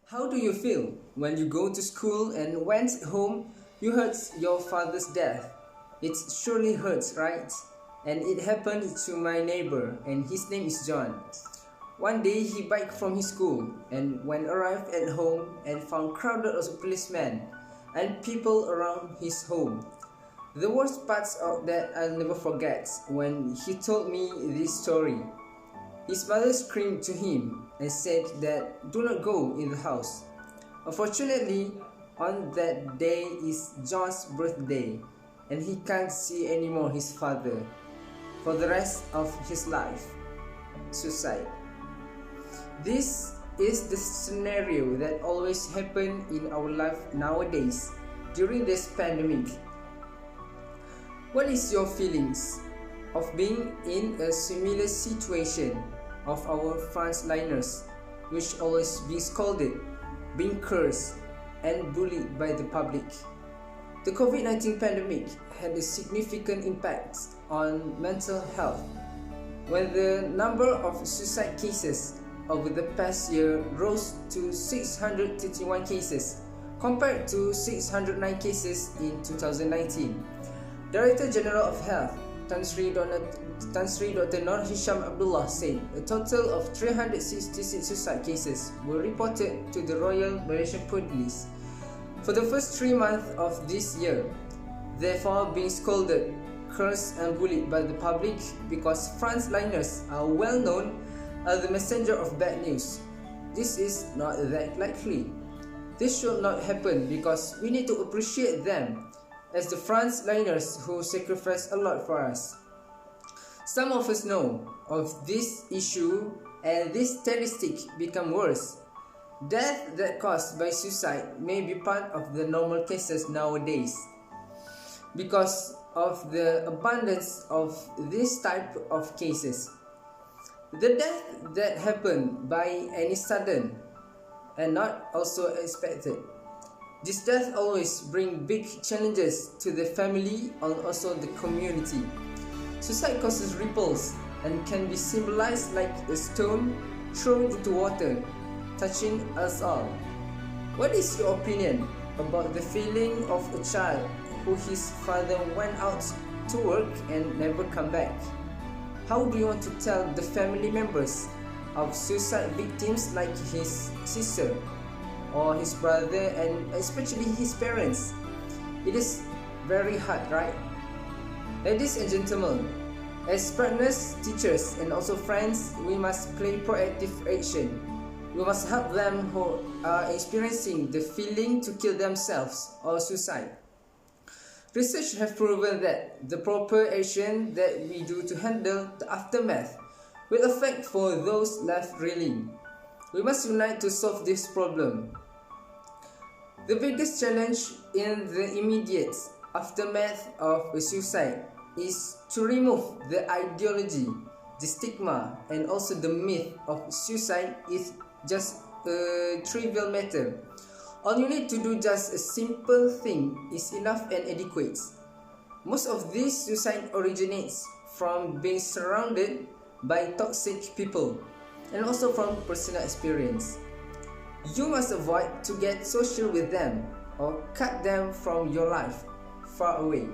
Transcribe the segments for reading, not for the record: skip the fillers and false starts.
How do you feel when you go to school and went home you heard your father's death? It surely hurts, right? And it happened to my neighbor, and his name is John. One day he biked from his school and when arrived at home and found crowded of policemen and people around his home. The worst parts of that I'll never forget when he told me this story. His mother screamed to him and said that do not go in the house. Unfortunately, on that day is John's birthday and he can't see anymore his father for the rest of his life. Suicide. This is the scenario that always happens in our life nowadays during this pandemic. What is your feelings of being in a similar situation of our frontliners, which always be scolded, being cursed, and bullied by the public? The COVID-19 pandemic had a significant impact on mental health, when the number of suicide cases over the past year rose to 631 cases compared to 609 cases in 2019. Director General of Health, Tan Sri Dr. Nur Hisham Abdullah said a total of 366 suicide cases were reported to the Royal Malaysian Police for the first 3 months of this year, therefore being scolded, cursed and bullied by the public because frontliners are well known as the messenger of bad news. This is not that likely. This should not happen because we need to appreciate them as the frontliners who sacrifice a lot for us. Some of us know of this issue and this statistic become worse. Death that caused by suicide may be part of the normal cases nowadays because of the abundance of this type of cases. The death that happened by any sudden and not also expected. This death always brings big challenges to the family and also the community. Suicide causes ripples and can be symbolized like a stone thrown into water, touching us all. What is your opinion about the feeling of a child who his father went out to work and never come back? How do you want to tell the family members of suicide victims like his sister or his brother and especially his parents? It is very hard, right? Ladies and gentlemen, as partners, teachers and also friends, we must play proactive action. We must help them who are experiencing the feeling to kill themselves or suicide. Research has proven that the proper action that we do to handle the aftermath will affect for those left reeling. We must unite to solve this problem. The biggest challenge in the immediate aftermath of a suicide is to remove the ideology, the stigma, and also the myth of suicide is just a trivial matter. All you need to do just a simple thing is enough and adequate. Most of this suicide originates from being surrounded by toxic people and also from personal experience. You must avoid to get social with them or cut them from your life far away.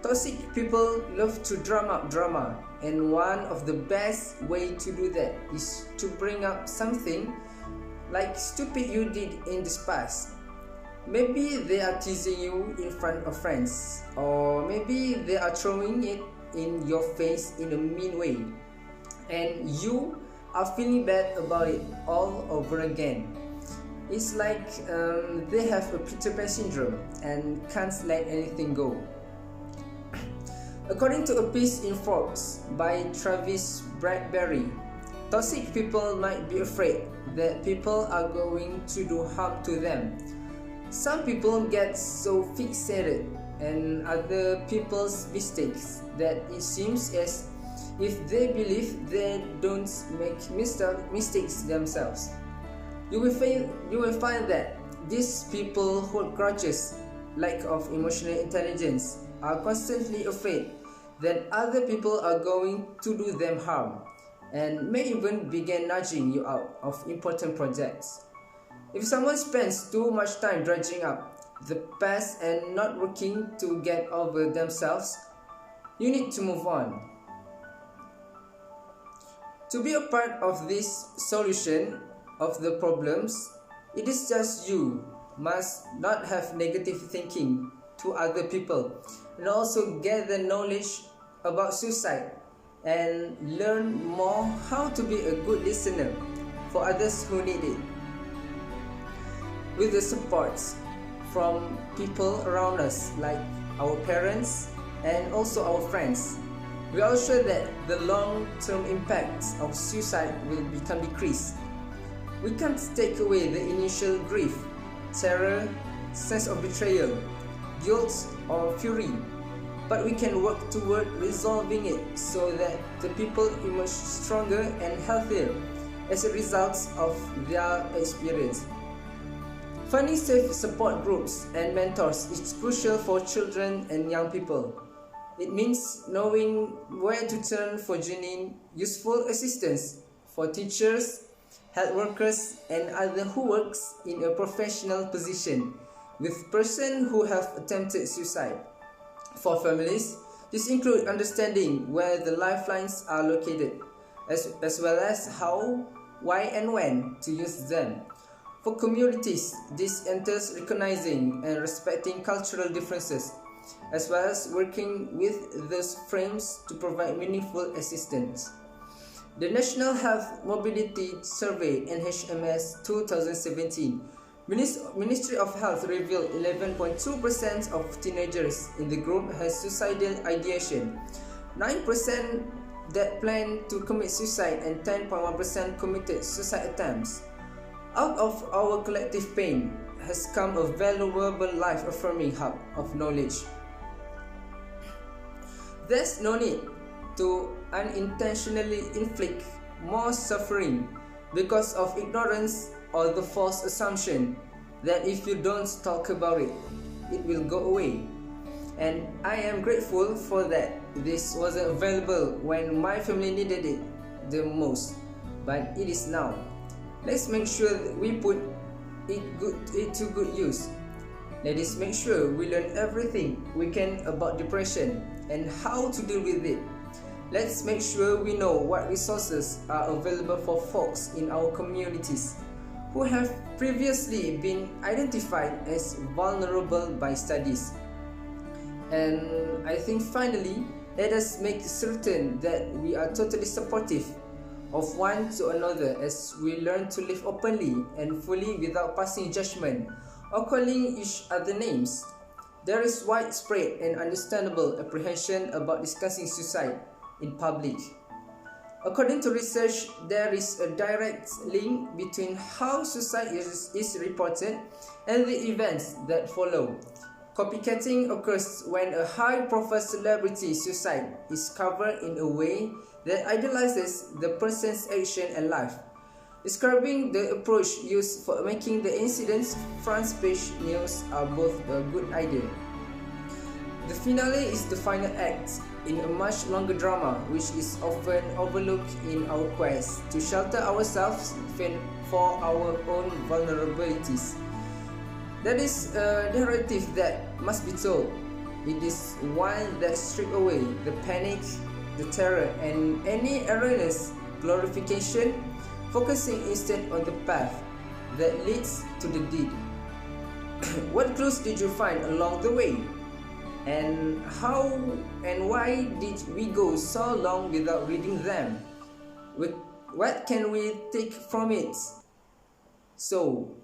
Toxic people love to drum up drama, and one of the best way to do that is to bring up something like stupid you did in the past. Maybe they are teasing you in front of friends, or maybe they are throwing it in your face in a mean way, and you are feeling bad about it all over again. It's like they have a Peter Pan syndrome and can't let anything go. According to a piece in Forbes by Travis Bradbury, toxic people might be afraid that people are going to do harm to them. Some people get so fixated on other people's mistakes that it seems as if they believe they don't make mistakes themselves. You will find that these people hold grudges, lack of emotional intelligence, are constantly afraid that other people are going to do them harm, and may even begin nudging you out of important projects. If someone spends too much time dredging up the past and not working to get over themselves, you need to move on. To be a part of this solution of the problems, it is just you must not have negative thinking to other people and also gather knowledge about suicide and learn more how to be a good listener for others who need it. With the support from people around us like our parents and also our friends, we are sure that the long-term impacts of suicide will become decreased. We can't take away the initial grief, terror, sense of betrayal, guilt or fury, but we can work toward resolving it so that the people emerge stronger and healthier as a result of their experience. Finding safe support groups and mentors is crucial for children and young people. It means knowing where to turn for genuine, useful assistance for teachers, health workers, and others who works in a professional position with persons who have attempted suicide. For families, this includes understanding where the lifelines are located, as well as how, why, and when to use them. For communities, this entails recognizing and respecting cultural differences, as well as working with those frames to provide meaningful assistance. The National Health Mobility Survey (NHMS) 2017, Ministry of Health revealed 11.2% of teenagers in the group has suicidal ideation, 9% that plan to commit suicide, and 10.1% committed suicide attempts. Out of our collective pain has come a valuable life-affirming hub of knowledge. There's no need to unintentionally inflict more suffering because of ignorance or the false assumption that if you don't talk about it, it will go away. And I am grateful for that this wasn't available when my family needed it the most, but it is now. Let's make sure that we put it to good use. Let us make sure we learn everything we can about depression and how to deal with it. Let's make sure we know what resources are available for folks in our communities who have previously been identified as vulnerable by studies. And I think finally, let us make certain that we are totally supportive of one to another as we learn to live openly and fully without passing judgment or calling each other names. There is widespread and understandable apprehension about discussing suicide in public. According to research, there is a direct link between how suicide is reported and the events that follow. Copycatting occurs when a high-profile celebrity suicide is covered in a way that idealizes the person's action and life. Describing the approach used for making the incident's front page news are both a good idea. The finale is the final act in a much longer drama which is often overlooked in our quest to shelter ourselves for our own vulnerabilities. That is a narrative that must be told. It is one that strips away the panic, the terror, and any erroneous glorification, focusing instead on the path that leads to the deed. What clues did you find along the way? And how and why did we go so long without reading them? What can we take from it? So,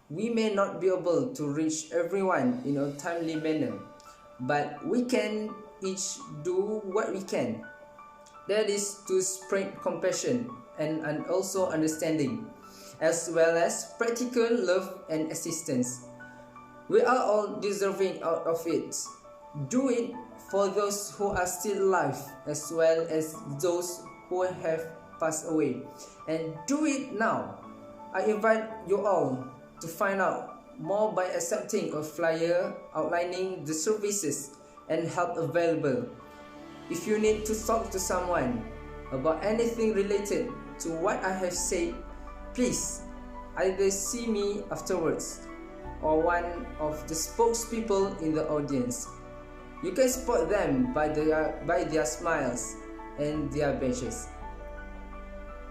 we may not be able to reach everyone in a timely manner, but we can each do what we can. That is to spread compassion and also understanding, as well as practical love and assistance. We are all deserving out of it. Do it for those who are still alive as well as those who have passed away. And do it now. I invite you all to find out more by accepting a flyer outlining the services and help available. If you need to talk to someone about anything related to what I have said, please, either see me afterwards or one of the spokespeople in the audience. You can spot them by their smiles and their badges.